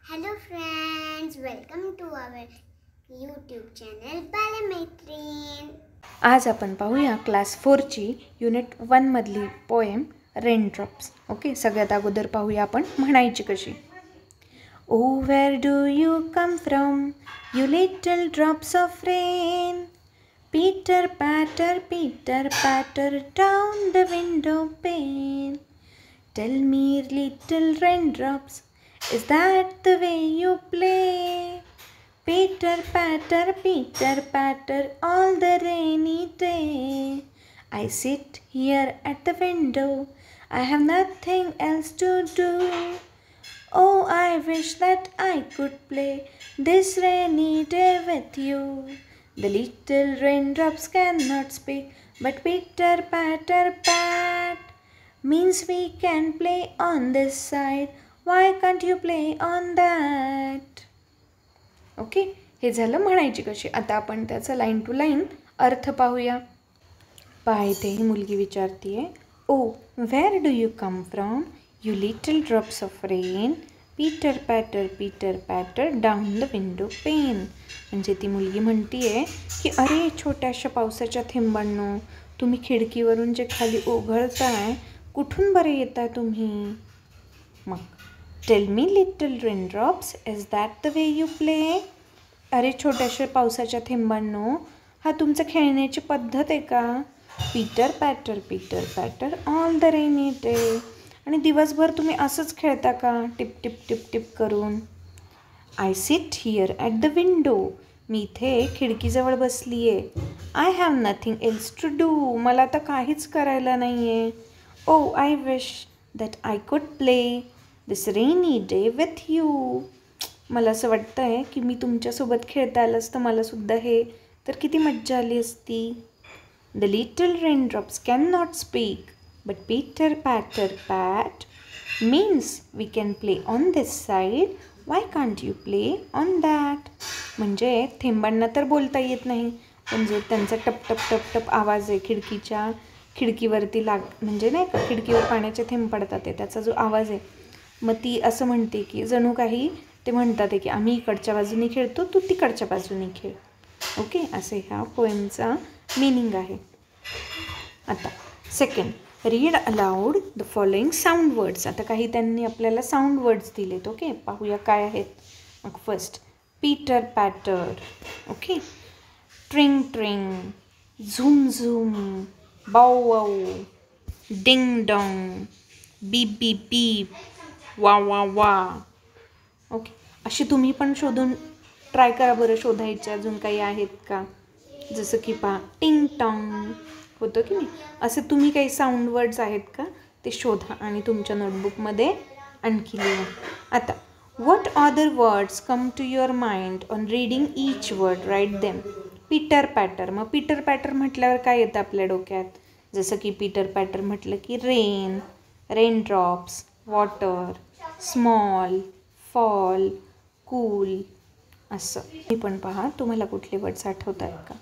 Hello friends, welcome to our YouTube channel बालमैत्रीण. आज आपण पाहूया क्लास 4ची युनिट 1 मधली पोएम रेनड्रॉप्स. ओके, सगळ्यात अगोदर पाहूया आपण म्हणायची कशी. Oh where do you come from you little drops of rain, pitter patter down the window pane. Tell me little raindrops, is that the way you play? Pitter patter all the rainy day. I sit here at the window, I have nothing else to do. Oh, I wish that I could play this rainy day with you. The little raindrops cannot speak, but pitter pat means we can play on this side. Why can't you play on that? Okay, हे झालं म्हणायची कशी. आता आपण त्याचा line to line अर्थ पाहूया. पहा इथे ही मुलगी विचारतीये, oh where do you come from you little drops of rain, pitter patter down the window pane. म्हणजे ती मुलगी म्हणतीये की अरे छोट्याशा पावसाच्या थेंबांनो, तुम्ही खिडकीवरून जे खाली ओघळताय, कुठून बरे येताय तुम्ही. मग tail me little raindrops, is that the way you play. अरे छोट्याशा पावसाच्या थेंबांनो, हा तुमचं खेळण्याची पद्धत आहे का. Pitter patter all the rainy day. आणि दिवसभर तुम्ही असंच खेळता का, टिप टिप करून. I sit here at the window, मी इथे खिडकीजवळ बसली आहे. I have nothing else to do, मला आता काहीच करायला नाही आहे. Oh I wish that I could play this rainy day with you. मला असं वाटतं आहे की मी तुमच्यासोबत खेळता आलं असतं मलासुद्धा, हे तर किती मज्जा आली असती. The little raindrops can not speak, but pitter pat means we can play on this side. Why can't you play on that. म्हणजे थेंबांना तर बोलता येत नाही, पण जो त्यांचा टप आवाज आहे खिडकीवरती म्हणजे नाही का, खिडकीवर पाण्याचे थेंब पडतात आहे, त्याचा जो आवाज आहे, मग ती असं म्हणते की जणू काही ते म्हणतात आहे की आम्ही इकडच्या बाजूने खेळतो, तू तिकडच्या बाजूने खेळ. ओके, असे ह्या पोएमचा मीनिंग आहे. आता second, read aloud the following sound words. आता काही त्यांनी आपल्याला साऊंड वर्ड्स दिलेत. ओके, पाहूया काय आहेत. मग फर्स्ट पीटर पॅटर. ओके, ट्रिंग झूम बाऊ डिंग डॉंग बीप वा. ओके, अशी तुम्ही पण शोधून ट्राय करा बरं, शोधायचे अजून काही आहेत का. जसं की पहा टिंग टॉंग होतं की नाही, असे तुम्ही काही साऊंड वर्ड्स आहेत का ते शोधा आणि तुमच्या नोटबुकमध्ये आणखी लिहा. आता what other words come to your mind on reading each word, write them. Pitter patter. मग पीटर पॅटर म्हटल्यावर काय येतं आपल्या डोक्यात. जसं की पीटर पॅटर म्हटलं की raindrops, water, small, fall, cool, असं. मी पण पहा तुम्हाला कुठले वर्ड्स आठवत आहेत का.